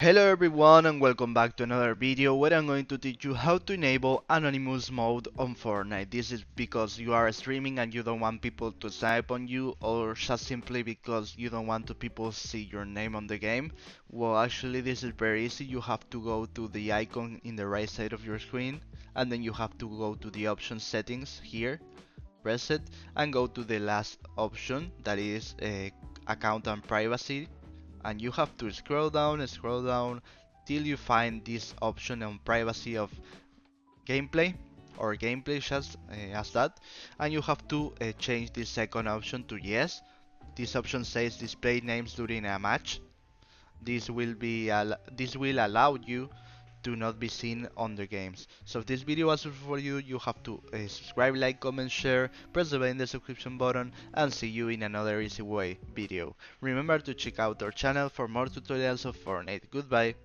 Hello everyone and welcome back to another video where I'm going to teach you how to enable anonymous mode on Fortnite. This is because you are streaming and you don't want people to snipe on you, or just simply because you don't want to people see your name on the game. Well, actually this is very easy. You have to go to the icon in the right side of your screen, and then you have to go to the option settings here, press it, and go to the last option, that is account and privacy, and you have to scroll down till you find this option on privacy of gameplay, or gameplay just as that, and you have to change this second option to yes. This option says display names during a match. This will allow you to not be seen on the games. So if this video was useful for you, you have to subscribe, like, comment, share, press the bell in the subscription button, and see you in another easy way video. Remember to check out our channel for more tutorials of Fortnite. Goodbye.